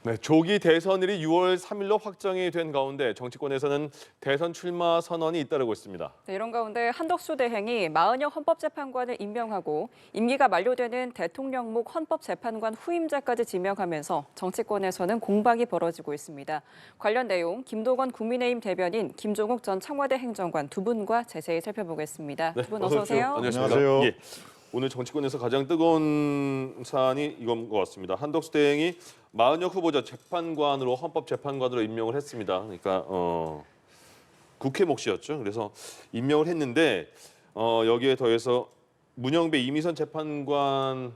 네, 조기 대선일이 6월 3일로 확정이 된 가운데 정치권에서는 대선 출마 선언이 잇따르고 있습니다. 네, 이런 가운데 한덕수 대행이 마은영 헌법재판관을 임명하고 임기가 만료되는 대통령목 헌법재판관 후임자까지 지명하면서 정치권에서는 공방이 벌어지고 있습니다. 관련 내용 김도건 국민의힘 대변인, 김종욱 전 청와대 행정관 두 분과 자세히 살펴보겠습니다. 네, 두 분 어서 오세요. 안녕하십니까. 안녕하세요. 예, 오늘 정치권에서 가장 뜨거운 사안이 이건 것 같습니다. 한덕수 대행이 마은혁 후보자 재판관으로 헌법재판관으로 임명을 했습니다. 그러니까 국회 몫이었죠. 그래서 임명을 했는데 여기에 더해서 문영배 이미선 재판관의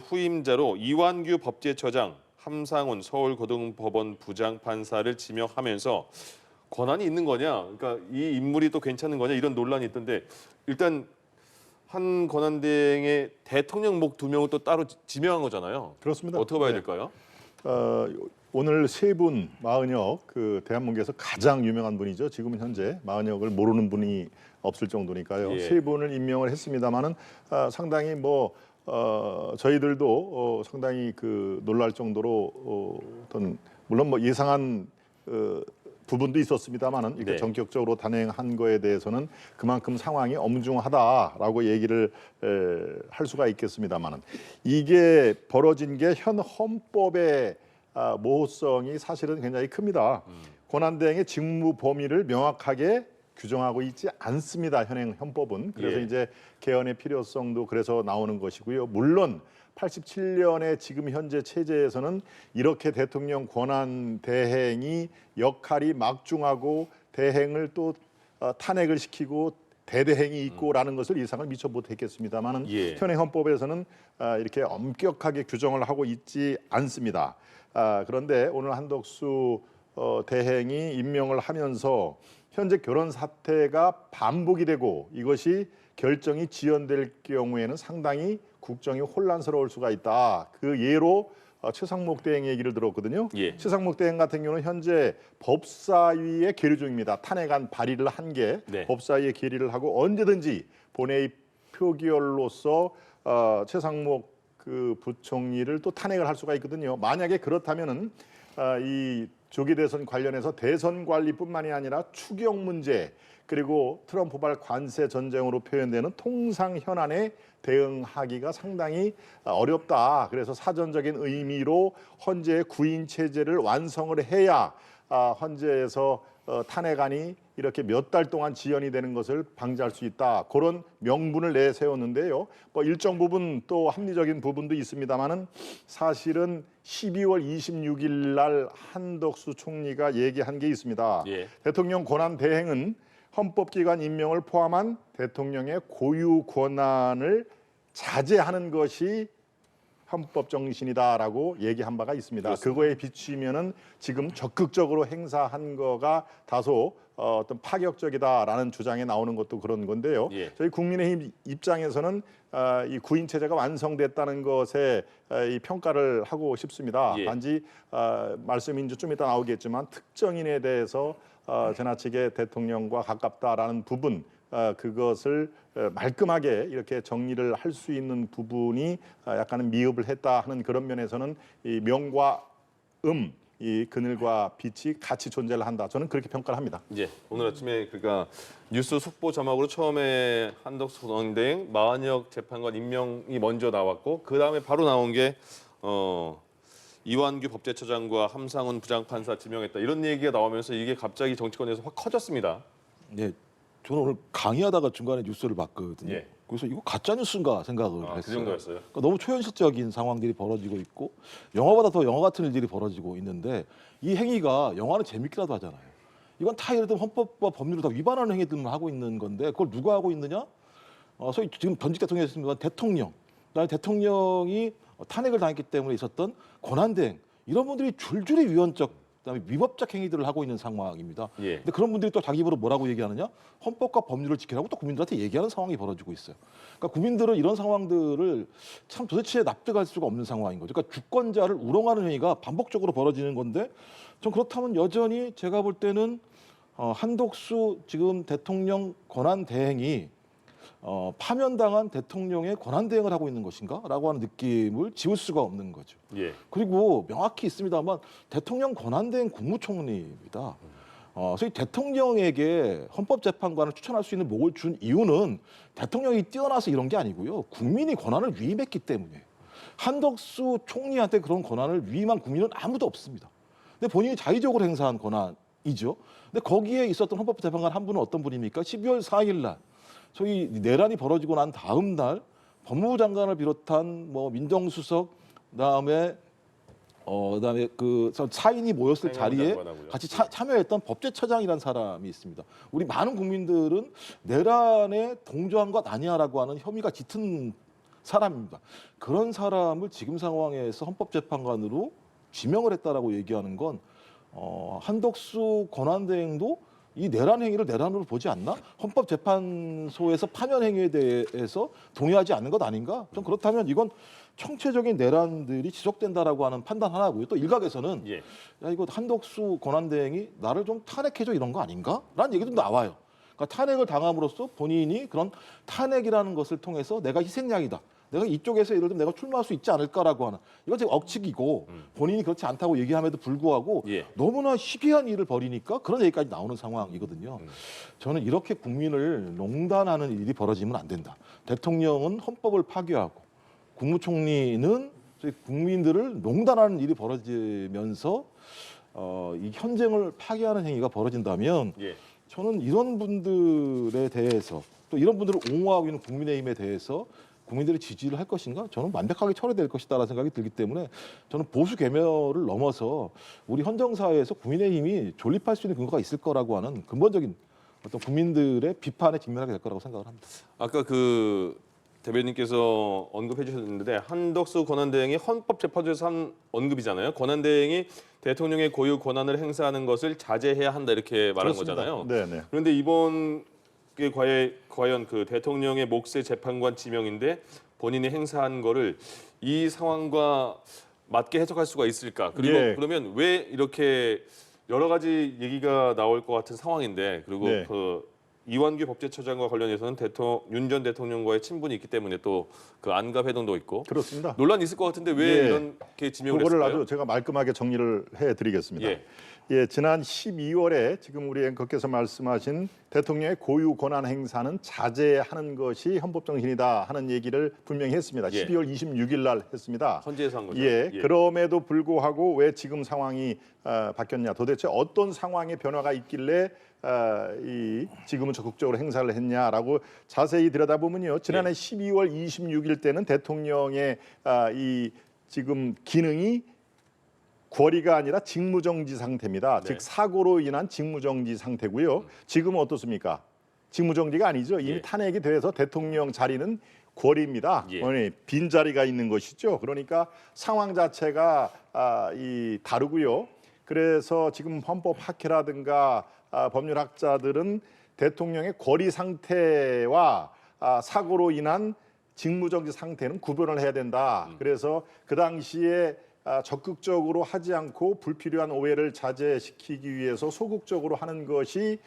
후임자로 이완규 법제처장, 함상훈 서울고등법원 부장판사를 지명하면서 권한이 있는 거냐? 그러니까 이 인물이 또 괜찮은 거냐? 이런 논란이 있던데 일단 한 권한대행의 대통령목 2명을 또 따로 지명한 거잖아요. 그렇습니다. 어떻게 봐야 네. 될까요? 오늘 세 분 마은혁 대한민국에서 가장 유명한 분이죠. 지금 현재 마은혁을 모르는 분이 없을 정도니까요. 예. 세 분을 임명을 했습니다만은 상당히 저희들도 상당히 놀랄 정도로 어떤 물론 예상한 부분도 있었습니다만은 이렇게 네. 전격적으로 단행한 거에 대해서는 그만큼 상황이 엄중하다라고 얘기를 할 수가 있겠습니다만은 이게 벌어진 게 현 헌법의 모호성이 사실은 굉장히 큽니다. 권한대행의 직무 범위를 명확하게 규정하고 있지 않습니다. 현행 헌법은. 그래서 예. 이제 개헌의 필요성도 그래서 나오는 것이고요. 물론 87년의 지금 현재 체제에서는 이렇게 대통령 권한 대행이 역할이 막중하고 대행을 또 탄핵을 시키고 대대행이 있고라는 것을 예상을 미처 못했겠습니다만은 예. 현행 헌법에서는 이렇게 엄격하게 규정을 하고 있지 않습니다. 그런데 오늘 한덕수 대행이 임명을 하면서 현재 결혼 사태가 반복이 되고 이것이 결정이 지연될 경우에는 상당히 국정이 혼란스러울 수가 있다. 그 예로 최상목 대행 얘기를 들었거든요. 예. 최상목 대행 같은 경우는 현재 법사위에 계류 중입니다. 탄핵안 발의를 한 게 네. 법사위에 계류를 하고 언제든지 본회의 표결로서 최상목 부총리를 또 탄핵을 할 수가 있거든요. 만약에 그렇다면은 이 조기 대선 관련해서 대선 관리뿐만이 아니라 추경 문제 그리고 트럼프발 관세 전쟁으로 표현되는 통상 현안에 대응하기가 상당히 어렵다. 그래서 사전적인 의미로 헌재의 구인 체제를 완성을 해야 헌재에서 탄핵안이 이렇게 몇 달 동안 지연이 되는 것을 방지할 수 있다. 그런 명분을 내세웠는데요. 일정 부분 또 합리적인 부분도 있습니다만은 사실은 12월 26일 날 한덕수 총리가 얘기한 게 있습니다. 예. 대통령 권한 대행은 헌법기관 임명을 포함한 대통령의 고유 권한을 자제하는 것이 헌법 정신이다라고 얘기한 바가 있습니다. 그렇습니다. 그거에 비추면은 지금 적극적으로 행사한 거가 다소 어떤 파격적이다라는 주장이 나오는 것도 그런 건데요. 예. 저희 국민의힘 입장에서는 이 구인 체제가 완성됐다는 것에 이 평가를 하고 싶습니다. 예. 단지 말씀이 이제 좀 이따 나오겠지만 특정인에 대해서 지나치게 대통령과 가깝다라는 부분 그것을 말끔하게 이렇게 정리를 할 수 있는 부분이 약간은 미흡을 했다 하는 그런 면에서는 이 명과 이 그늘과 빛이 같이 존재를 한다. 저는 그렇게 평가를 합니다. 예, 오늘 아침에 그러니까 뉴스 속보 자막으로 처음에 한덕수 권한대행 마은혁 재판관 임명이 먼저 나왔고 그 다음에 바로 나온 게 이완규 법제처장과 함상훈 부장판사 지명했다 이런 얘기가 나오면서 이게 갑자기 정치권에서 확 커졌습니다. 네, 저는 오늘 강의하다가 중간에 뉴스를 봤거든요. 예. 그래서 이거 가짜 뉴스인가 생각을 그 했어요. 정도였어요. 그러니까 너무 초현실적인 상황들이 벌어지고 있고 영화보다 더 영화 같은 일들이 벌어지고 있는데 이 행위가 영화는 재밌기라도 하잖아요. 이건 다 예를 들면 헌법과 법률을 다 위반하는 행위들만 하고 있는 건데 그걸 누가 하고 있느냐? 소위 지금 전직 대통령이었습니다. 대통령, 그다음에 대통령이 탄핵을 당했기 때문에 있었던 권한대행 이런 분들이 줄줄이 위헌적 그다음에 위법적 행위들을 하고 있는 상황입니다. 예. 근데 그런 분들이 또 자기 입으로 뭐라고 얘기하느냐? 헌법과 법률을 지키라고 또 국민들한테 얘기하는 상황이 벌어지고 있어요. 그러니까 국민들은 이런 상황들을 참 도대체 납득할 수가 없는 상황인 거죠. 그러니까 주권자를 우롱하는 행위가 반복적으로 벌어지는 건데 전 그렇다면 여전히 제가 볼 때는 한덕수 지금 대통령 권한 대행이 파면당한 대통령의 권한대행을 하고 있는 것인가라고 하는 느낌을 지울 수가 없는 거죠. 예. 그리고 명확히 있습니다만 대통령 권한대행 국무총리입니다. 그래서 이 대통령에게 헌법재판관을 추천할 수 있는 목을 준 이유는 대통령이 뛰어나서 이런 게 아니고요. 국민이 권한을 위임했기 때문에. 한덕수 총리한테 그런 권한을 위임한 국민은 아무도 없습니다. 근데 본인이 자의적으로 행사한 권한이죠. 근데 거기에 있었던 헌법재판관 한 분은 어떤 분입니까? 12월 4일 날 소위 내란이 벌어지고 난 다음 날 법무부 장관을 비롯한 뭐 민정수석 그다음에 그 사인이 모였을 자리에 장관하고요. 같이 참여했던 법제처장이라는 사람이 있습니다. 우리 많은 국민들은 내란에 동조한 것 아니야라고 하는 혐의가 짙은 사람입니다. 그런 사람을 지금 상황에서 헌법재판관으로 지명을 했다라고 얘기하는 건 한덕수 권한대행도 이 내란 행위를 내란으로 보지 않나? 헌법재판소에서 파면 행위에 대해서 동의하지 않는 것 아닌가? 좀 그렇다면 이건 총체적인 내란들이 지속된다라고 하는 판단 하나고요. 또 일각에서는 예. 야 이거 한덕수 권한대행이 나를 좀 탄핵해줘 이런 거 아닌가? 라는 얘기도 나와요. 그러니까 탄핵을 당함으로써 본인이 그런 탄핵이라는 것을 통해서 내가 희생양이다. 내가 이쪽에서 예를 들면 내가 출마할 수 있지 않을까라고 하는 이건 지금 억측이고 본인이 그렇지 않다고 얘기함에도 불구하고 예. 너무나 희귀한 일을 벌이니까 그런 얘기까지 나오는 상황이거든요. 저는 이렇게 국민을 농단하는 일이 벌어지면 안 된다. 대통령은 헌법을 파괴하고 국무총리는 저희 국민들을 농단하는 일이 벌어지면서 이 현쟁을 파괴하는 행위가 벌어진다면 예. 저는 이런 분들에 대해서 또 이런 분들을 옹호하고 있는 국민의힘에 대해서 국민들이 지지를 할 것인가? 저는 완벽하게 철회될 것이다라는 생각이 들기 때문에 저는 보수 계멸을 넘어서 우리 헌정사회에서 국민의힘이 존립할 수 있는 근거가 있을 거라고 하는 근본적인 어떤 국민들의 비판에 직면하게 될 거라고 생각을 합니다. 아까 그 대변인께서 언급해 주셨는데 한덕수 권한대행이 헌법재판소에서 한 언급이잖아요. 권한대행이 대통령의 고유 권한을 행사하는 것을 자제해야 한다 이렇게 말한 그렇습니다. 거잖아요. 네네. 그런데 이번 게 과연 그 대통령의 몫의 재판관 지명인데 본인이 행사한 거를 이 상황과 맞게 해석할 수가 있을까? 그리고 예. 그러면 왜 이렇게 여러 가지 얘기가 나올 것 같은 상황인데 그리고 네. 그 이완규 법제처장과 관련해서는 윤 전 대통령과의 친분이 있기 때문에 또 그 안가 회동도 있고 그렇습니다. 논란이 있을 것 같은데 왜 예. 이렇게 지명을 그거를 했을까요? 아주 제가 말끔하게 정리를 해드리겠습니다. 예. 예, 지난 12월에 지금 우리 앵커께서 말씀하신 대통령의 고유 권한 행사는 자제하는 것이 헌법 정신이다 하는 얘기를 분명히 했습니다. 예. 12월 26일 날 했습니다. 헌재에서 한 거죠. 예, 그럼에도 불구하고 왜 지금 상황이 바뀌었냐? 도대체 어떤 상황의 변화가 있길래 지금은 적극적으로 행사를 했냐라고 자세히 들여다보면요. 지난해 12월 26일 때는 대통령의 이 지금 기능이 권리가 아니라 직무정지 상태입니다. 네. 즉 사고로 인한 직무정지 상태고요. 지금은 어떻습니까? 직무정지가 아니죠. 이미 예. 탄핵이 돼서 대통령 자리는 권리입니다. 예. 빈 자리가 있는 것이죠. 그러니까 상황 자체가 다르고요. 그래서 지금 헌법학회라든가 법률학자들은 대통령의 권리 상태와 사고로 인한 직무정지 상태는 구별을 해야 된다. 그래서 그 당시에 적극적으로 하지 않고 불필요한 오해를 자제시키기 위해서 소극적으로 하는 것이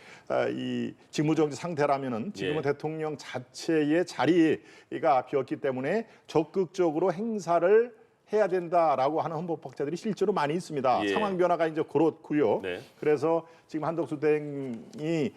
이 직무정지 상태라면은 지금은 예. 대통령 자체의 자리가 비었기 때문에 적극적으로 행사를 해야 된다라고 하는 헌법학자들이 실제로 많이 있습니다. 예. 상황 변화가 이제 그렇고요. 네. 그래서 지금 한덕수 대행이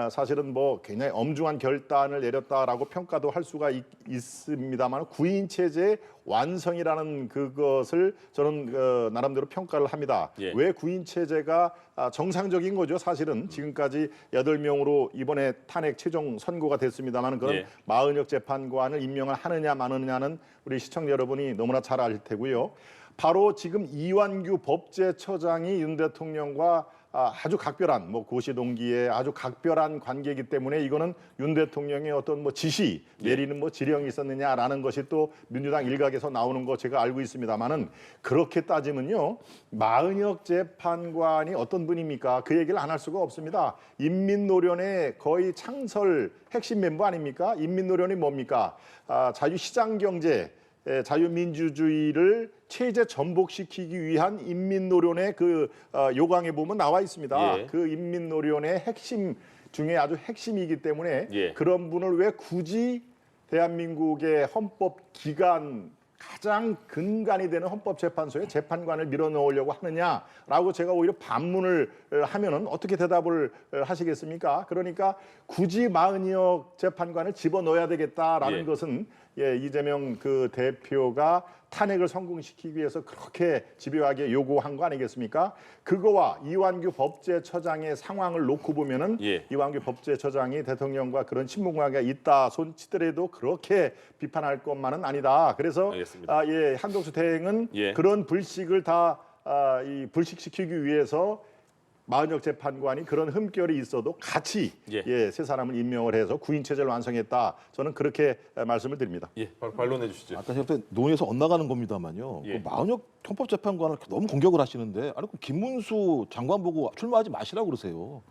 사실은 뭐 굉장히 엄중한 결단을 내렸다라고 평가도 할 수가 있습니다만 구인 체제 완성이라는 그것을 저는 나름대로 평가를 합니다. 예. 왜 구인 체제가 정상적인 거죠. 사실은 지금까지 8명으로 이번에 탄핵 최종 선고가 됐습니다만 그런 예. 마은혁 재판관을 임명을 하느냐 마느냐는 우리 시청자 여러분이 너무나 잘 알 테고요. 바로 지금 이완규 법제처장이 윤 대통령과 아주 각별한 고시 동기에 아주 각별한 관계이기 때문에 이거는 윤 대통령의 어떤 지시 내리는 지령이 있었느냐라는 것이 또 민주당 일각에서 나오는 거 제가 알고 있습니다만은 그렇게 따지면요 마은혁 재판관이 어떤 분입니까? 그 얘기를 안 할 수가 없습니다. 인민노련의 거의 창설 핵심 멤버 아닙니까? 인민노련이 뭡니까? 자유시장 경제. 자유민주주의를 체제 전복시키기 위한 인민노련의 그 요강에 보면 나와 있습니다. 예. 그 인민노련의 핵심 중에 아주 핵심이기 때문에 예. 그런 분을 왜 굳이 대한민국의 헌법 기관 가장 근간이 되는 헌법재판소에 재판관을 밀어넣으려고 하느냐라고 제가 오히려 반문을 하면은 어떻게 대답을 하시겠습니까? 그러니까 굳이 마흔이억 재판관을 집어넣어야 되겠다라는 예. 것은 이재명 그 대표가 탄핵을 성공시키기 위해서 그렇게 집요하게 요구한 거 아니겠습니까? 그거와 이완규 법제처장의 상황을 놓고 보면은 예. 이완규 법제처장이 대통령과 그런 친분관계가 있다 손치더라도 그렇게 비판할 것만은 아니다. 그래서 알겠습니다. 한덕수 대행은 예. 그런 불식을 다 불식시키기 위해서 마흔역 재판관이 그런 흠결이 있어도 같이 예. 세 사람을 임명을 해서 구인 체제를 완성했다. 저는 그렇게 말씀을 드립니다. 예, 바로 반론해 주시죠. 아까 제가 논의에서 엇나가는 겁니다만요. 예. 그 마흔역 헌법재판관을 너무 공격을 하시는데 아니 그럼 김문수 장관 보고 출마하지 마시라고 그러세요.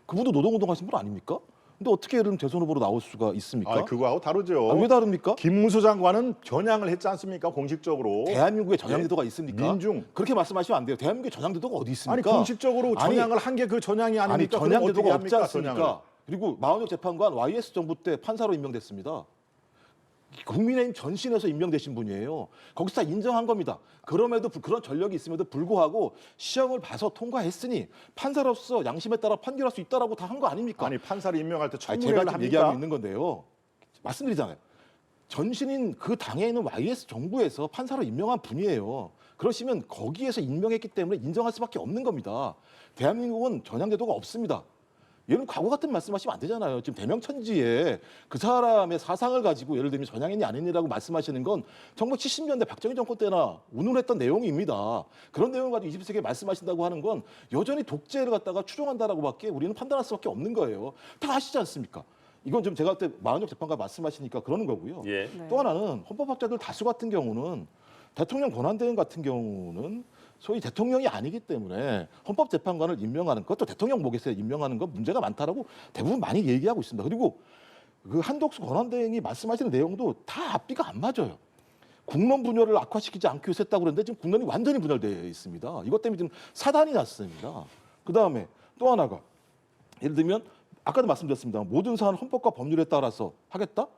그분도 노동운동 하신 분 아닙니까? 근데 어떻게 이런 대선 후보로 나올 수가 있습니까? 그거하고 다르죠. 왜 다릅니까? 김무수 장관은 전향을 했지 않습니까? 공식적으로. 대한민국에 전향제도가 있습니까? 민중. 그렇게 말씀하시면 안 돼요. 대한민국에 전향제도가 어디 있습니까? 아니 공식적으로 아니, 전향을 한 게 그 전향이 아닙니까? 그럼 전향제도가 어떻게 없지 합니까? 않습니까? 전향을. 그리고 마흔역 재판관 YS 정부 때 판사로 임명됐습니다. 국민의힘 전신에서 임명되신 분이에요. 거기서 다 인정한 겁니다. 그럼에도 그런 전력이 있음에도 불구하고 시험을 봐서 통과했으니 판사로서 양심에 따라 판결할 수 있다라고 다 한 거 아닙니까? 아니 판사를 임명할 때 아니, 청문회를 제가 지금 합니까? 얘기하고 있는 건데요. 말씀드리잖아요. 전신인 그 당에 있는 YS 정부에서 판사로 임명한 분이에요. 그러시면 거기에서 임명했기 때문에 인정할 수밖에 없는 겁니다. 대한민국은 전향제도가 없습니다. 얘는 과거 같은 말씀하시면 안 되잖아요. 지금 대명천지에 그 사람의 사상을 가지고 예를 들면 전향했니 안 했니라고 말씀하시는 건 1970년대 박정희 정권 때나 운운했던 내용입니다. 그런 내용을 가지고 21세기에 말씀하신다고 하는 건 여전히 독재를 갖다가 추종한다라고밖에 우리는 판단할 수밖에 없는 거예요. 다 아시지 않습니까? 이건 좀 제가 그때 마흔역 재판관 말씀하시니까 그러는 거고요. 예. 네. 또 하나는 헌법학자들 다수 같은 경우는 대통령 권한대행 같은 경우는 소위 대통령이 아니기 때문에 헌법재판관을 임명하는 것도 대통령 목에서 임명하는 건 문제가 많다라고 대부분 많이 얘기하고 있습니다. 그리고 그 한덕수 권한대행이 말씀하시는 내용도 다 앞뒤가 안 맞아요. 국론 분열을 악화시키지 않기 위해서 했다고 그러는데 지금 국론이 완전히 분열되어 있습니다. 이것 때문에 지금 사단이 났습니다. 그다음에 또 하나가 예를 들면 아까도 말씀드렸습니다. 모든 사안은 헌법과 법률에 따라서 하겠다?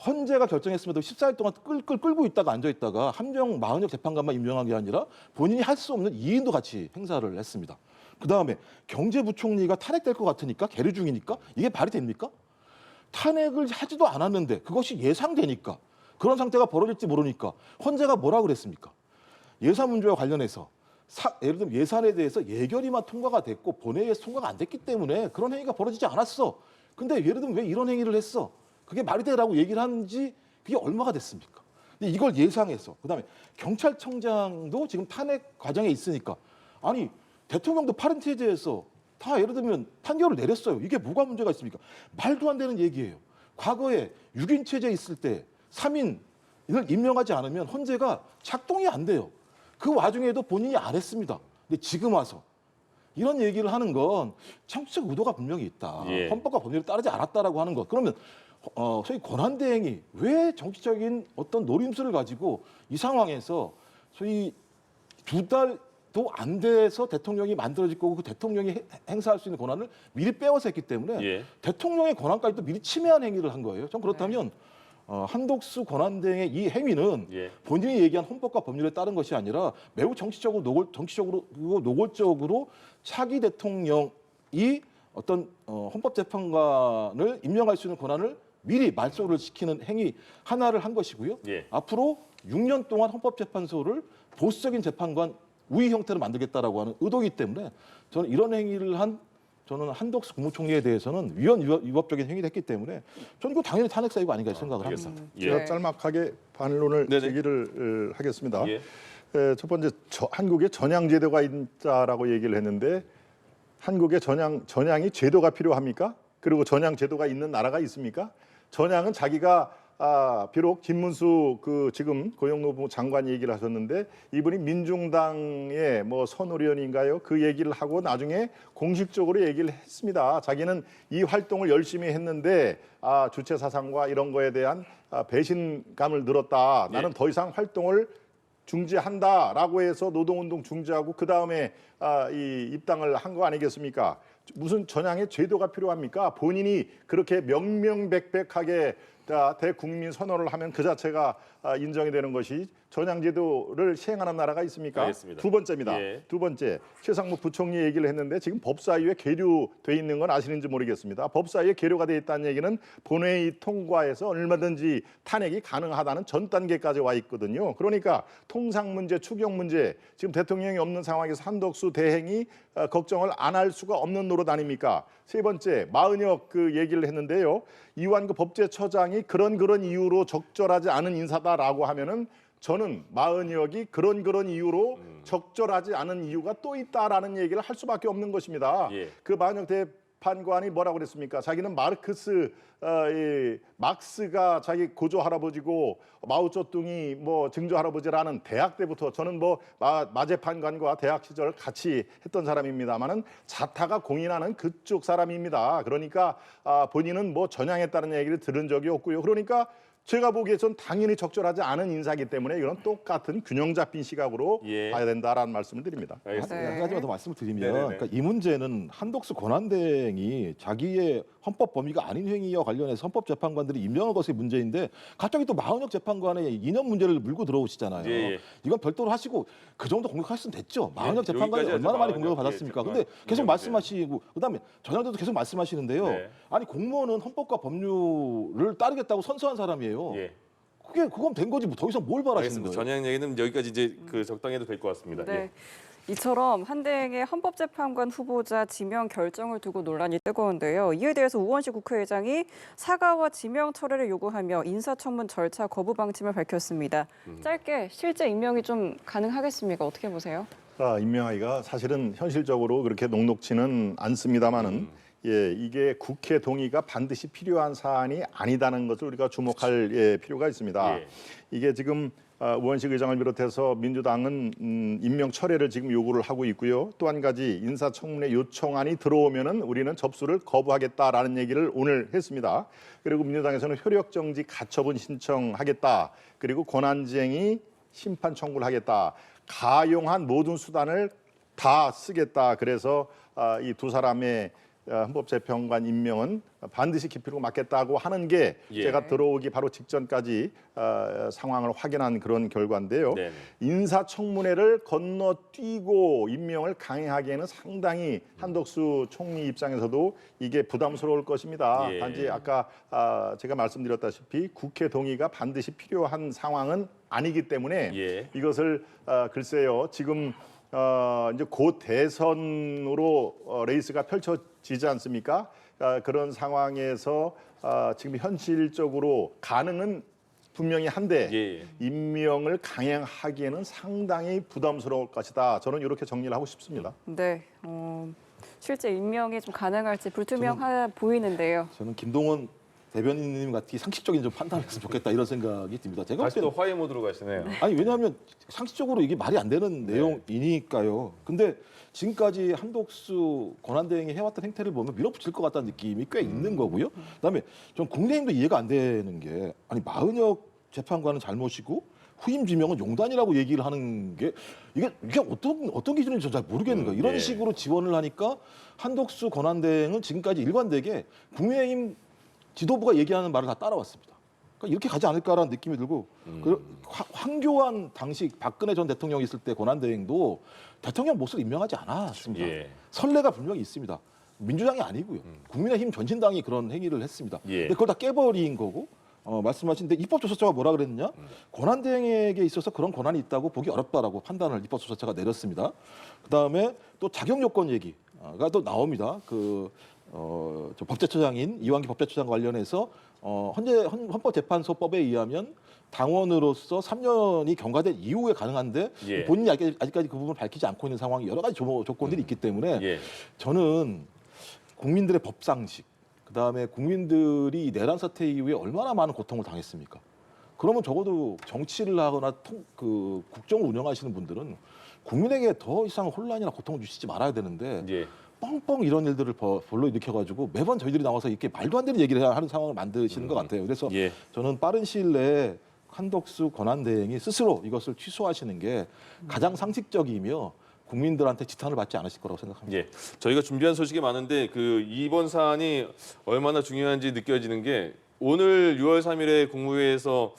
헌재가 결정했음에도 14일 동안 끌고 있다가 앉아있다가 한 명 마흔역 재판관만 임명한 게 아니라 본인이 할 수 없는 2인도 같이 행사를 했습니다. 그다음에 경제부총리가 탄핵될 것 같으니까 계류 중이니까 이게 말이 됩니까? 탄핵을 하지도 않았는데 그것이 예상되니까 그런 상태가 벌어질지 모르니까 헌재가 뭐라 그랬습니까? 예산 문제와 관련해서 예를 들면 예산에 대해서 예결위만 통과가 됐고 본회의에서 통과가 안 됐기 때문에 그런 행위가 벌어지지 않았어. 근데 예를 들면 왜 이런 행위를 했어? 그게 말이 되라고 얘기를 하는지 그게 얼마가 됐습니까? 근데 이걸 예상해서 그다음에 경찰청장도 지금 탄핵 과정에 있으니까 아니 대통령도 파렌 체제에서 다 예를 들면 판결을 내렸어요. 이게 뭐가 문제가 있습니까? 말도 안 되는 얘기예요. 과거에 6인 체제 있을 때 3인을 임명하지 않으면 헌재가 작동이 안 돼요. 그 와중에도 본인이 안 했습니다. 근데 지금 와서 이런 얘기를 하는 건 정치적 의도가 분명히 있다. 예. 헌법과 법률에 따르지 않았다라고 하는 것. 그러면 소위 권한대행이 왜 정치적인 어떤 노림수를 가지고 이 상황에서 소위 2달도 안 돼서 대통령이 만들어질 거고 그 대통령이 행사할 수 있는 권한을 미리 빼앗아 했기 때문에 예. 대통령의 권한까지도 미리 침해한 행위를 한 거예요. 전 그렇다면 한덕수 권한대행의 이 행위는 예. 본인이 얘기한 헌법과 법률에 따른 것이 아니라 매우 정치적으로 노골적으로 차기 대통령이 어떤 헌법재판관을 임명할 수 있는 권한을 미리 말소를 시키는 행위 하나를 한 것이고요. 예. 앞으로 6년 동안 헌법재판소를 보수적인 재판관 우위 형태로 만들겠다라고 하는 의도이기 때문에 저는 이런 행위를 한 저는 한덕수 국무총리에 대해서는 위법적인 행위를 했기 때문에 저는 이거 당연히 탄핵 사유가 아닌가 생각을 합니다. 알겠습니다. 제가 예. 짤막하게 반론을 네네. 제기를 하겠습니다. 예. 첫 번째 한국에 전향제도가 있다라고 얘기를 했는데 한국에 전향이 제도가 필요합니까? 그리고 전향제도가 있는 나라가 있습니까? 전향은 자기가 비록 김문수 그 지금 고용노동부 장관 얘기를 하셨는데 이분이 민중당의 뭐 선의원인가요? 그 얘기를 하고 나중에 공식적으로 얘기를 했습니다. 자기는 이 활동을 열심히 했는데 주체 사상과 이런 거에 대한 배신감을 늘었다. 나는 예. 더 이상 활동을 중지한다라고 해서 노동운동 중지하고 그 다음에 이 입당을 한 거 아니겠습니까? 무슨 전향의 제도가 필요합니까? 본인이 그렇게 명명백백하게 대국민 선언을 하면 그 자체가 인정이 되는 것이 전향제도를 시행하는 나라가 있습니까? 알겠습니다. 두 번째입니다. 예. 두 번째, 최상목 부총리 얘기를 했는데 지금 법사위에 계류돼 있는 건 아시는지 모르겠습니다. 법사위에 계류가 돼 있다는 얘기는 본회의 통과해서 얼마든지 탄핵이 가능하다는 전 단계까지 와 있거든요. 그러니까 통상 문제, 추경 문제, 지금 대통령이 없는 상황에서 한덕수 대행이 걱정을 안 할 수가 없는 노릇 아닙니까? 세 번째, 마은혁 그 얘기를 했는데요. 이완구 법제처장이 그런 이유로 적절하지 않은 인사다라고 하면은 저는 마은혁이 그런 이유로 적절하지 않은 이유가 또 있다라는 얘기를 할 수밖에 없는 것입니다. 예. 그 마은혁 재판관이 뭐라고 그랬습니까? 자기는 막스가 자기 고조 할아버지고 마오쩌둥이 뭐 증조 할아버지라는 대학 때부터 저는 뭐 마재판관과 대학 시절 같이 했던 사람입니다만은 자타가 공인하는 그쪽 사람입니다. 그러니까 본인은 뭐 전향했다는 얘기를 들은 적이 없고요. 그러니까 제가 보기에 전 당연히 적절하지 않은 인사이기 때문에 이건 똑같은 균형 잡힌 시각으로 예. 봐야 된다라는 말씀을 드립니다. 알겠습니다. 네. 한 가지만 더 말씀을 드리면 네네네. 그러니까 이 문제는 한덕수 권한대행이 자기의 헌법 범위가 아닌 행위와 관련해서 헌법재판관들이 임명한 것이 문제인데 갑자기 또 마은혁 재판관의 이념 문제를 물고 들어오시잖아요. 예. 이건 별도로 하시고 그 정도 공격하셨으면 됐죠. 마은혁 예, 재판관이 여기까지 얼마나 하죠. 많이 마은혁, 공격을 예, 받았습니까? 재판관. 근데 계속 문제. 말씀하시고 그다음에 전현대도 계속 말씀하시는데요. 네. 아니 공무원은 헌법과 법률을 따르겠다고 선서한 사람이에요. 예. 그건 된 거지 뭐 더 이상 뭘 바라시는 알겠습니다. 거예요? 전향 얘기는 여기까지 이제 그 적당해도 될 것 같습니다. 네. 예. 이처럼 한대행의 헌법재판관 후보자 지명 결정을 두고 논란이 뜨거운데요. 이에 대해서 우원식 국회의장이 사과와 지명 철회를 요구하며 인사청문 절차 거부 방침을 밝혔습니다. 짧게 실제 임명이 좀 가능하겠습니까? 어떻게 보세요? 임명하기가 사실은 현실적으로 그렇게 녹록지는 않습니다만은 이게 국회 동의가 반드시 필요한 사안이 아니다는 것을 우리가 주목할 필요가 있습니다. 예. 이게 지금 우원식 의장을 비롯해서 민주당은 임명 철회를 지금 요구를 하고 있고요. 또 한 가지 인사청문회 요청안이 들어오면은 우리는 접수를 거부하겠다라는 얘기를 오늘 했습니다. 그리고 민주당에서는 효력정지 가처분 신청하겠다. 그리고 권한쟁의 심판 청구를 하겠다. 가용한 모든 수단을 다 쓰겠다. 그래서 이 두 사람의 헌법재판관 임명은 반드시 기필코 맡겠다고 하는 게 예. 제가 들어오기 바로 직전까지 상황을 확인한 그런 결과인데요. 네네. 인사청문회를 건너뛰고 임명을 강행하기에는 상당히 한덕수 총리 입장에서도 이게 부담스러울 것입니다. 예. 단지 아까 제가 말씀드렸다시피 국회 동의가 반드시 필요한 상황은 아니기 때문에 예. 이것을 글쎄요 지금 이제 곧 대선으로 레이스가 펼쳐지지 않습니까? 그런 상황에서 지금 현실적으로 가능은 분명히 한데 예. 임명을 강행하기에는 상당히 부담스러울 것이다. 저는 이렇게 정리를 하고 싶습니다. 네. 실제 임명이 좀 가능할지 불투명해 보이는데요. 저는 김동원 대변인님 같이 상식적인 좀 판단했으면 좋겠다 이런 생각이 듭니다. 제가 볼 다시 또 때는 화해 모드로 가시네요. 아니 왜냐하면 상식적으로 이게 말이 안 되는 내용이니까요. 근데 지금까지 한덕수 권한대행이 해왔던 행태를 보면 밀어붙일 것 같다는 느낌이 꽤 있는 거고요. 그다음에 좀 국내임도 이해가 안 되는 게 아니 마은혁 재판관은 잘못이고 후임 지명은 용단이라고 얘기를 하는 게 이게 어떤 기준인지 전 잘 모르겠는 거예요. 이런 예. 식으로 지원을 하니까 한덕수 권한대행은 지금까지 일관되게 국민의힘 지도부가 얘기하는 말을 다 따라왔습니다. 그러니까 이렇게 가지 않을까라는 느낌이 들고 황교안 당시 박근혜 전 대통령이 있을 때 권한대행도 대통령 몫을 임명하지 않았습니다. 예. 선례가 분명히 있습니다. 민주당이 아니고요. 국민의힘 전신당이 그런 행위를 했습니다. 예. 근데 그걸 다 깨버린 거고 말씀하신데 입법조사처가 뭐라 그랬느냐? 권한대행에게 있어서 그런 권한이 있다고 보기 어렵다라고 판단을 입법조사처가 내렸습니다. 그다음에 또 자격 요건 얘기가 또 나옵니다. 저 법제처장인 이완기 법제처장 관련해서 헌법재판소법에 의하면 당원으로서 3년이 경과된 이후에 가능한데 예. 본인이 아직까지 그 부분을 밝히지 않고 있는 상황이 여러 가지 조건들이 있기 때문에 예. 저는 국민들의 법상식 그다음에 국민들이 이 내란 사태 이후에 얼마나 많은 고통을 당했습니까? 그러면 적어도 정치를 하거나 국정을 운영하시는 분들은 국민에게 더 이상 혼란이나 고통을 주시지 말아야 되는데 예. 뻥뻥 이런 일들을 불러일으켜가지고 매번 저희들이 나와서 이렇게 말도 안 되는 얘기를 하는 상황을 만드시는 것 같아요. 그래서 예. 저는 빠른 시일 내에 한덕수 권한대행이 스스로 이것을 취소하시는 게 가장 상식적이며 국민들한테 지탄을 받지 않으실 거라고 생각합니다. 예, 저희가 준비한 소식이 많은데 그 이번 사안이 얼마나 중요한지 느껴지는 게 오늘 6월 3일에 국무회의에서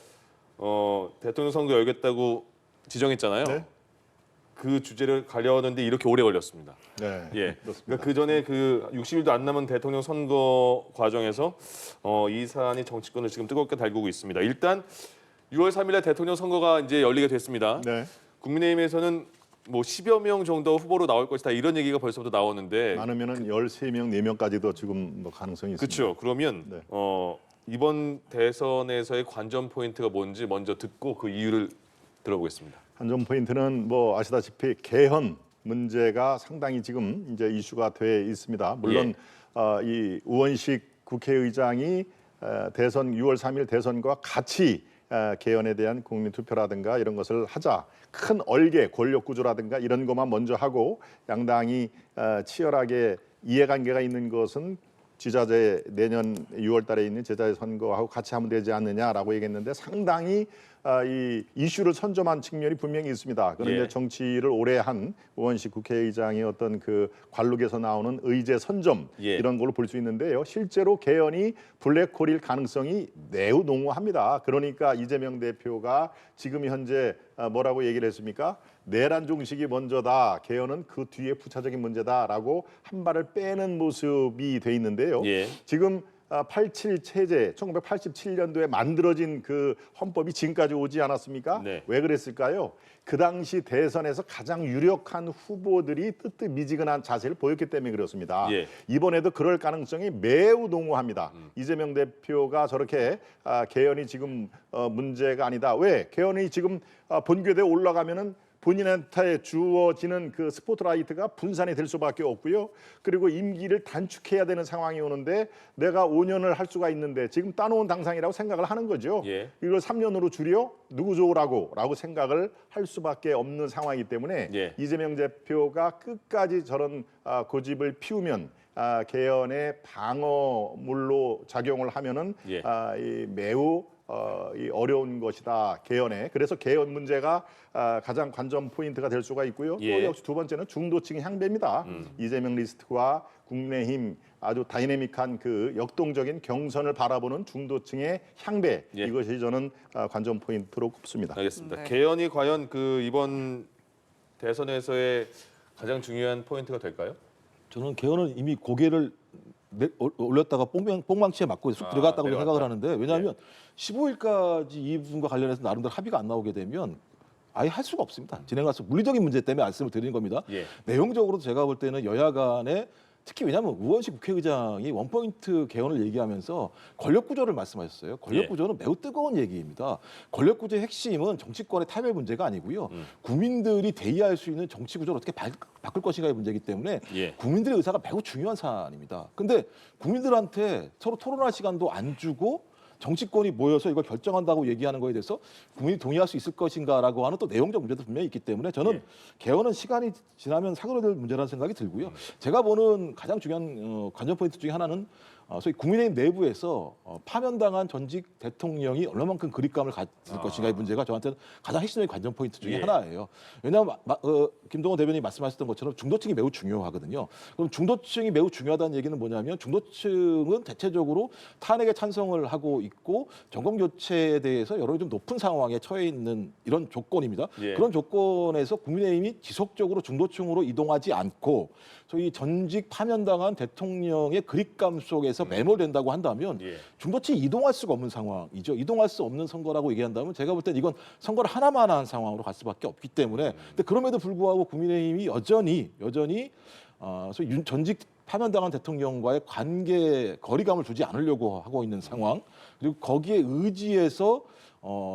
대통령 선거 열겠다고 지정했잖아요. 네. 그 주제를 가려는데 이렇게 오래 걸렸습니다. 네, 예. 그렇습니다. 그러니까 그 전에 그 60일도 안 남은 대통령 선거 과정에서 이 사안이 정치권을 지금 뜨겁게 달구고 있습니다. 일단 6월 3일에 대통령 선거가 이제 열리게 됐습니다. 네, 국민의힘에서는 뭐 10여 명 정도 후보로 나올 것이다 이런 얘기가 벌써부터 나오는데 많으면은 13명, 4명까지도 지금 뭐 가능성이 있습니다. 그렇죠. 그러면 네. 이번 대선에서의 관전 포인트가 뭔지 먼저 듣고 그 이유를 들어보겠습니다. 관전 포인트는 뭐 아시다시피 개헌 문제가 상당히 지금 이제 이슈가 돼 있습니다. 물론 이 우원식 국회의장이 대선 6월 3일 대선과 같이 개헌에 대한 국민 투표라든가 이런 것을 하자. 큰 얼개 권력 구조라든가 이런 것만 먼저 하고 양당이 치열하게 이해관계가 있는 것은 지자체 내년 6월 달에 있는 지자체 선거하고 같이 하면 되지 않느냐라고 얘기했는데 상당히 이 이슈를 선점한 측면이 분명히 있습니다. 그런데 예. 정치를 오래 한 우원식 국회의장의 어떤 그 관록에서 나오는 의제 선점 예. 이런 걸로 볼 수 있는데요. 실제로 개헌이 블랙홀일 가능성이 매우 농후합니다. 그러니까 이재명 대표가 지금 현재 뭐라고 얘기를 했습니까? 내란 종식이 먼저다. 개헌은 그 뒤에 부차적인 문제다라고 한 발을 빼는 모습이 돼 있는데요. 예. 지금 87 체제 1987년도에 만들어진 그 헌법이 지금까지 오지 않았습니까? 네. 왜 그랬을까요? 그 당시 대선에서 가장 유력한 후보들이 뜨뜻미지근한 자세를 보였기 때문에 그렇습니다. 예. 이번에도 그럴 가능성이 매우 농후합니다. 이재명 대표가 저렇게 개헌이 지금 문제가 아니다. 왜? 개헌이 지금 본궤도에 올라가면은 본인한테 주어지는 그 스포트라이트가 분산이 될 수밖에 없고요. 그리고 임기를 단축해야 되는 상황이 오는데 내가 5년을 할 수가 있는데 지금 따놓은 당상이라고 생각을 하는 거죠. 예. 이걸 3년으로 줄여 누구 좋으라고 생각을 할 수밖에 없는 상황이기 때문에 예. 이재명 대표가 끝까지 저런 고집을 피우면 개헌의 방어물로 작용을 하면은 예. 이 매우 이 어려운 것이다 개헌에. 그래서 개헌 문제가 가장 관전 포인트가 될 수가 있고요. 예. 또 역시 두 번째는 중도층의 향배입니다. 이재명 리스트와 국민의힘 아주 다이내믹한 그 역동적인 경선을 바라보는 중도층의 향배 예. 이것이 저는 관전 포인트로 꼽습니다. 알겠습니다. 네. 개헌이 과연 그 이번 대선에서의 가장 중요한 포인트가 될까요? 저는 개헌은 이미 고개를 올렸다가 뽕망치에 맞고 쑥 들어갔다고 내려갔다. 생각을 하는데 왜냐하면 15일까지 이 부분과 관련해서 나름대로 합의가 안 나오게 되면 아예 할 수가 없습니다. 진행할 수 물리적인 문제 때문에 말씀을 드리는 겁니다. 예. 내용적으로도 제가 볼 때는 여야 간에 특히 왜냐하면 우원식 국회의장이 원포인트 개헌을 얘기하면서 권력구조를 말씀하셨어요. 권력구조는 매우 뜨거운 얘기입니다. 권력구조의 핵심은 정치권의 타협의 문제가 아니고요. 국민들이 대의할 수 있는 정치구조를 어떻게 바꿀 것인가의 문제이기 때문에 예. 국민들의 의사가 매우 중요한 사안입니다. 근데 국민들한테 서로 토론할 시간도 안 주고 정치권이 모여서 이걸 결정한다고 얘기하는 거에 대해서 국민이 동의할 수 있을 것인가라고 하는 또 내용적 문제도 분명히 있기 때문에 저는 예. 개헌은 시간이 지나면 사그라들 문제라는 생각이 들고요. 제가 보는 가장 중요한 관전 포인트 중에 하나는 소위 국민의힘 내부에서 파면당한 전직 대통령이 얼마만큼 그립감을 가질 것인가의 문제가 저한테는 가장 핵심적인 관전 포인트 중에 예. 하나예요. 왜냐하면 김동원 대변인이 말씀하셨던 것처럼 중도층이 매우 중요하거든요. 그럼 중도층이 매우 중요하다는 얘기는 뭐냐면 중도층은 대체적으로 탄핵에 찬성을 하고 있고 정권 교체에 대해서 여론이 좀 높은 상황에 처해 있는 이런 조건입니다. 예. 그런 조건에서 국민의힘이 지속적으로 중도층으로 이동하지 않고 소위 전직 파면당한 대통령의 그립감 속에서 매몰된다고 한다면 예. 중도층이 이동할 수가 없는 상황이죠. 이동할 수 없는 선거라고 얘기한다면 제가 볼 땐 이건 선거를 하나만 한 상황으로 갈 수밖에 없기 때문에 근데 그럼에도 불구하고 국민의힘이 여전히 소위 전직 파면당한 대통령과의 거리감을 두지 않으려고 하고 있는 상황 그리고 거기에 의지해서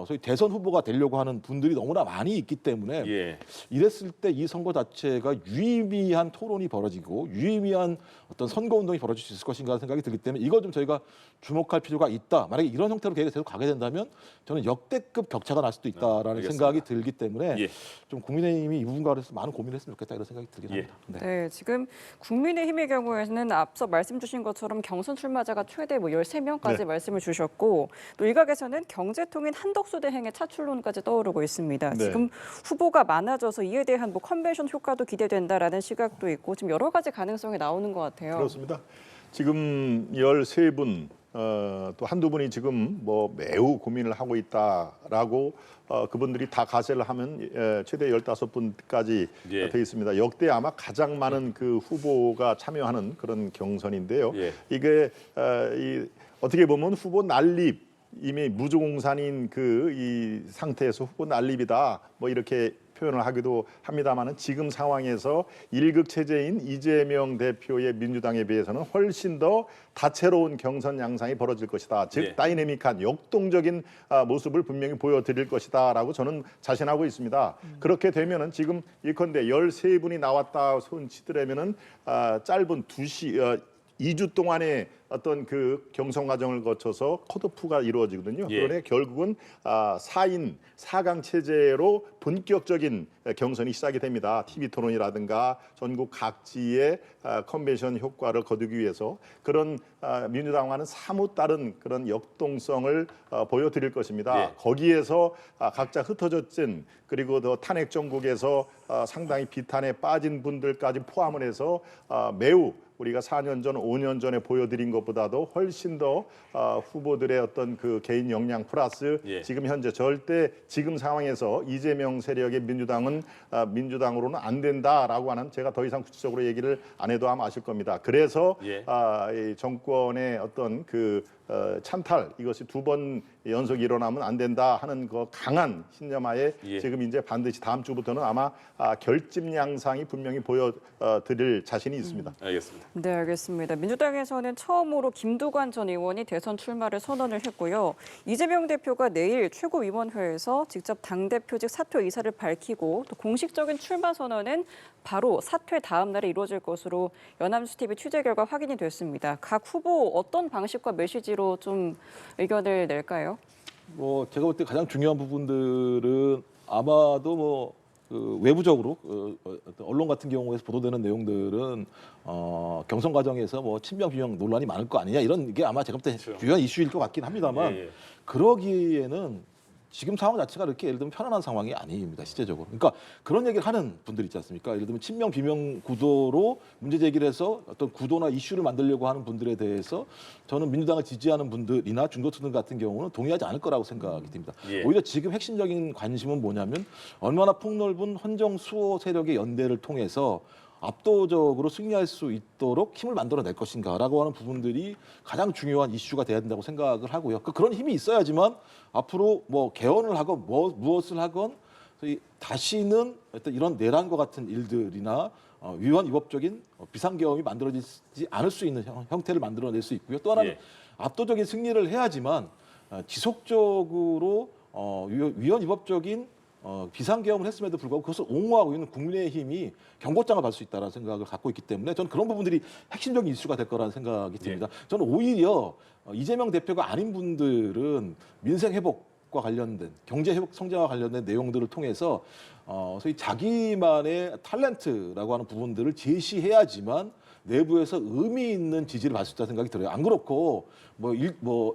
소위 대선 후보가 되려고 하는 분들이 너무나 많이 있기 때문에 예. 이랬을 때 이 선거 자체가 유의미한 토론이 벌어지고 유의미한 어떤 선거 운동이 벌어질 수 있을 것인가 생각이 들기 때문에 이걸 좀 저희가 주목할 필요가 있다. 만약에 이런 형태로 계속 가게 된다면 저는 역대급 격차가 날 수도 있다라는 알겠습니다. 생각이 들기 때문에 예. 좀 국민의힘이 이 부분과 관련해서 많은 고민을 했으면 좋겠다 이런 생각이 들긴 예. 합니다. 네. 네, 지금 국민의힘의 경우에는 앞서 말씀 주신 것처럼 경선 출마자가 최대 13명까지 네. 말씀을 주셨고 또 일각에서는 경제통인 한덕수 대행의 차출론까지 떠오르고 있습니다. 네. 지금 후보가 많아져서 이에 대한 뭐 컨벤션 효과도 기대된다라는 시각도 있고 지금 여러 가지 가능성이 나오는 것 같아요. 그렇습니다. 지금 13분 또 한두 분이 지금 뭐 매우 고민을 하고 있다라고 그분들이 다 가세를 하면 최대 15분까지 예. 돼 있습니다. 역대 아마 가장 많은 그 후보가 참여하는 그런 경선인데요. 예. 이게 어떻게 보면 후보 난립 이미 무주공산인 그 이 상태에서 후보 난립이다 뭐 이렇게 표현을 하기도 합니다만은 지금 상황에서 일극 체제인 이재명 대표의 민주당에 비해서는 훨씬 더 다채로운 경선 양상이 벌어질 것이다. 즉 예. 다이내믹한 역동적인 모습을 분명히 보여드릴 것이다라고 저는 자신하고 있습니다. 그렇게 되면은 지금 예컨대 13분이 나왔다 손치더라면은 짧은 2주 동안의 어떤 그 경선 과정을 거쳐서 컷오프가 이루어지거든요. 예. 그런데 결국은 4인 4강 체제로 본격적인 경선이 시작이 됩니다. TV 토론이라든가 전국 각지의 컨벤션 효과를 거두기 위해서 그런 민주당과는 사뭇 다른 그런 역동성을 보여드릴 것입니다. 예. 거기에서 각자 흩어졌진 그리고 더 탄핵 정국에서 상당히 비탄에 빠진 분들까지 포함을 해서 매우 우리가 4년 전, 5년 전에 보여드린 것보다도 훨씬 더 후보들의 어떤 그 개인 역량 플러스 예. 지금 현재 절대 지금 상황에서 이재명 세력의 민주당은 민주당으로는 안 된다라고 하는 제가 더 이상 구체적으로 얘기를 안 해도 아마 아실 겁니다. 그래서 예. 이 정권의 어떤 그 찬탈 이것이 2번 연속 일어나면 안 된다 하는 그 강한 신념하에 예. 지금 이제 반드시 다음 주부터는 아마 결집 양상이 분명히 보여드릴 자신이 있습니다. 알겠습니다. 네, 알겠습니다. 민주당에서는 처음으로 김두관 전 의원이 대선 출마를 선언을 했고요. 이재명 대표가 내일 최고위원회에서 직접 당대표직 사퇴 의사를 밝히고 또 공식적인 출마 선언은 바로 사퇴 다음 날에 이루어질 것으로 연합뉴스 TV 취재 결과 확인이 됐습니다. 각 후보 어떤 방식과 메시지로 좀 의견을 낼까요? 뭐 제가 볼 때 가장 중요한 부분들은 아마도 그 외부적으로 어떤 언론 같은 경우에서 보도되는 내용들은 경선 과정에서 뭐 친명 비명 논란이 많을 거 아니냐 이런 게 아마 제가 볼 때 그렇죠. 주요한 이슈일 것 같긴 합니다만 예, 예. 그러기에는 지금 상황 자체가 그렇게 예를 들면 편안한 상황이 아닙니다. 실제적으로. 그러니까 그런 얘기를 하는 분들 있지 않습니까? 예를 들면 친명 비명 구도로 문제 제기를 해서 어떤 구도나 이슈를 만들려고 하는 분들에 대해서 저는 민주당을 지지하는 분들이나 중도층들 같은 경우는 동의하지 않을 거라고 생각이 듭니다. 예. 오히려 지금 핵심적인 관심은 뭐냐면 얼마나 폭넓은 헌정 수호 세력의 연대를 통해서 압도적으로 승리할 수 있도록 힘을 만들어낼 것인가라고 하는 부분들이 가장 중요한 이슈가 돼야 된다고 생각을 하고요. 그런 힘이 있어야지만 앞으로 뭐 개헌을 하건 무엇을 하건 다시는 어떤 이런 내란과 같은 일들이나 위헌 위법적인 비상계엄이 만들어지지 않을 수 있는 형태를 만들어낼 수 있고요. 또 하나는 예. 압도적인 승리를 해야지만 지속적으로 위헌 위법적인 비상계엄을 했음에도 불구하고 그것을 옹호하고 있는 국민의힘이 경고장을 받을 수 있다는 생각을 갖고 있기 때문에 저는 그런 부분들이 핵심적인 이슈가 될 거라는 생각이 듭니다. 저는 오히려 이재명 대표가 아닌 분들은 민생 회복과 관련된 경제 회복 성장과 관련된 내용들을 통해서 소위 자기만의 탤런트라고 하는 부분들을 제시해야지만 내부에서 의미 있는 지지를 받을 수 있다는 생각이 들어요. 안 그렇고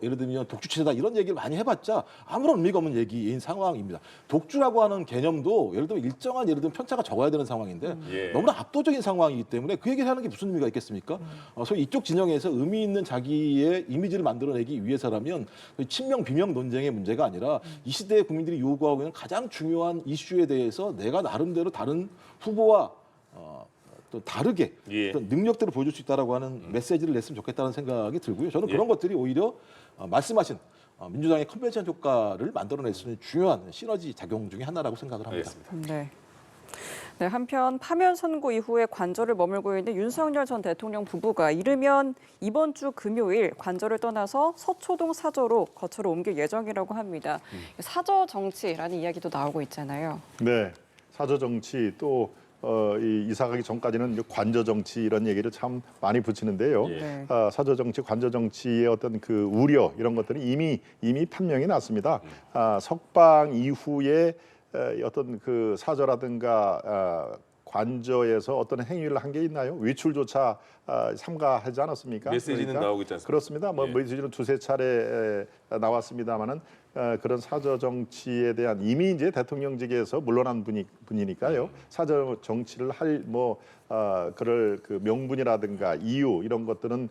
예를 들면 독주체제다 이런 얘기를 많이 해봤자 아무런 의미가 없는 얘기인 상황입니다. 독주라고 하는 개념도 예를 들면 일정한 예를 들면 편차가 적어야 되는 상황인데 예. 너무나 압도적인 상황이기 때문에 그 얘기를 하는 게 무슨 의미가 있겠습니까? 소위 이쪽 진영에서 의미 있는 자기의 이미지를 만들어내기 위해서라면 친명 비명 논쟁의 문제가 아니라 이 시대에 국민들이 요구하고 있는 가장 중요한 이슈에 대해서 내가 나름대로 다른 후보와 또 다르게 예. 어떤 능력들을 보여줄 수 있다라고 하는 메시지를 냈으면 좋겠다는 생각이 들고요. 저는 예. 그런 것들이 오히려 말씀하신 민주당의 컨벤션 효과를 만들어낼 수 있는 중요한 시너지 작용 중에 하나라고 생각을 합니다. 알겠습니다. 네. 네, 한편 파면 선고 이후에 관저를 머물고 있는 윤석열 전 대통령 부부가 이르면 이번 주 금요일 관저를 떠나서 서초동 사저로 거처를 옮길 예정이라고 합니다. 사저 정치라는 이야기도 나오고 있잖아요. 네, 사저 정치 또 이사 가기 전까지는 이제 관저 정치 이런 얘기를 참 많이 붙이는데요. 예. 네. 사저 정치, 관저 정치의 어떤 그 우려 이런 것들은 이미 판명이 났습니다. 석방 이후에 어떤 그 사저라든가 관저에서 어떤 행위를 한 게 있나요? 외출조차 삼가하지 않았습니까? 메시지는 나오고 있지 않습니까? 그렇습니다. 예. 메시지는 두세 차례 나왔습니다만은 그런 사저 정치에 대한 이미 이제 대통령직에서 물러난 분이니까요. 사저 정치를 할 그럴 그 명분이라든가 이유 이런 것들은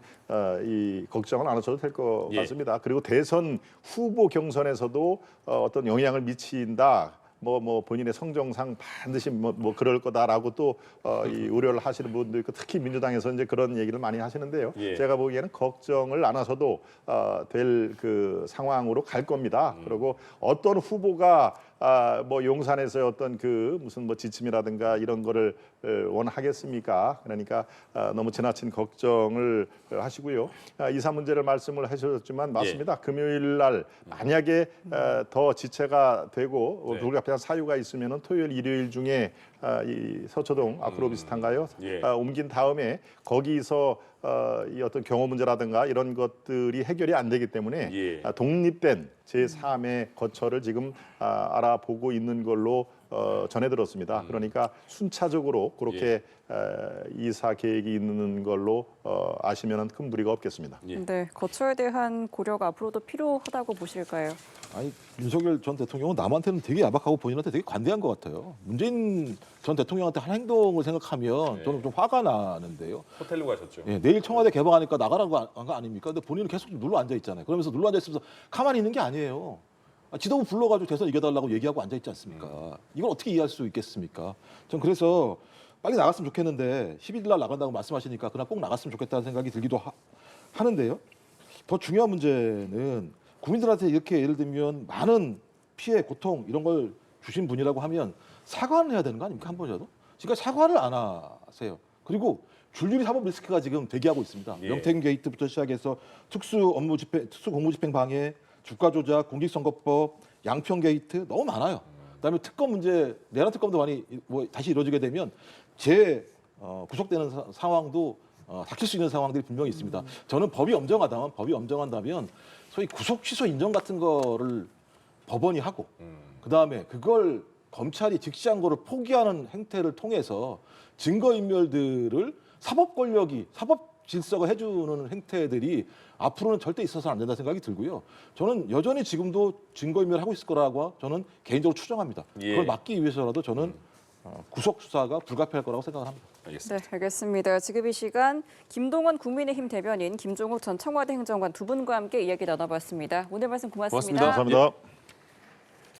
이 걱정을 안 하셔도 될 것 예. 같습니다. 그리고 대선 후보 경선에서도 어떤 영향을 미친다. 본인의 성정상 반드시 그럴 거다라고 또 이 우려를 하시는 분도 있고 특히 민주당에서 이제 그런 얘기를 많이 하시는데요. 예. 제가 보기에는 걱정을 안 하셔도 될 그 상황으로 갈 겁니다. 그리고 어떤 후보가 용산에서의 어떤 그 무슨 지침이라든가 이런 거를 원하겠습니까? 그러니까 너무 지나친 걱정을 하시고요. 이사 문제를 말씀을 하셨지만 맞습니다. 금요일 날 만약에 더 지체가 되고 네. 불가피한 사유가 있으면은 토요일, 일요일 중에 이 서초동 앞으로 비슷한가요? 예. 옮긴 다음에 거기서 이 어떤 경호 문제라든가 이런 것들이 해결이 안 되기 때문에 예. 독립된 제3의 거처를 지금 알아보고 있는 걸로 전해 들었습니다. 그러니까 순차적으로 그렇게 이사 계획이 있는 걸로 아시면 큰 무리가 없겠습니다. 예. 네, 거처에 대한 고려가 앞으로도 필요하다고 보실까요? 아니 윤석열 전 대통령은 남한테는 되게 야박하고 본인한테 되게 관대한 것 같아요. 문재인 전 대통령한테 한 행동을 생각하면 네. 저는 좀 화가 나는데요. 호텔로 가셨죠. 예, 내일 청와대 개방하니까 나가라고 한 거 아닙니까? 근데 본인은 계속 눌러 앉아 있잖아요. 그러면서 눌러 앉아 있으면서 가만히 있는 게 아니에요. 지도부 불러가지고 대선 이겨달라고 얘기하고 앉아 있지 않습니까? 이걸 어떻게 이해할 수 있겠습니까? 전 그래서 빨리 나갔으면 좋겠는데 11일 날 나간다고 말씀하시니까 그날 꼭 나갔으면 좋겠다는 생각이 들기도 하는데요. 더 중요한 문제는 국민들한테 이렇게 예를 들면 많은 피해, 고통 이런 걸 주신 분이라고 하면 사과를 해야 되는 거 아닙니까? 한 번이라도? 그러니까 사과를 안 하세요. 그리고 줄줄이 사법 리스크가 지금 대기하고 있습니다. 예. 명태균 게이트부터 시작해서 특수 공무집행 방해, 주가 조작, 공직선거법, 양평 게이트 너무 많아요. 그다음에 특검 문제, 내란 특검도 많이 다시 이루어지게 되면 구속되는 상황도 닥칠 수 있는 상황들이 분명히 있습니다. 저는 법이 엄정한다면 소위 구속 취소 인정 같은 거를 법원이 하고 그다음에 그걸 검찰이 즉시한 거를 포기하는 행태를 통해서 증거인멸들을 사법 권력이 사법 질서가 해주는 행태들이 앞으로는 절대 있어서는 안 된다 생각이 들고요. 저는 여전히 지금도 증거인멸을 하고 있을 거라고 저는 개인적으로 추정합니다. 예. 그걸 막기 위해서라도 저는 구속 수사가 불가피할 거라고 생각을 합니다. 알겠습니다. 네, 알겠습니다. 지금 이 시간 김동원 국민의힘 대변인, 김종욱 전 청와대 행정관 두 분과 함께 이야기 나눠봤습니다. 오늘 말씀 고맙습니다. 고맙습니다. 감사합니다.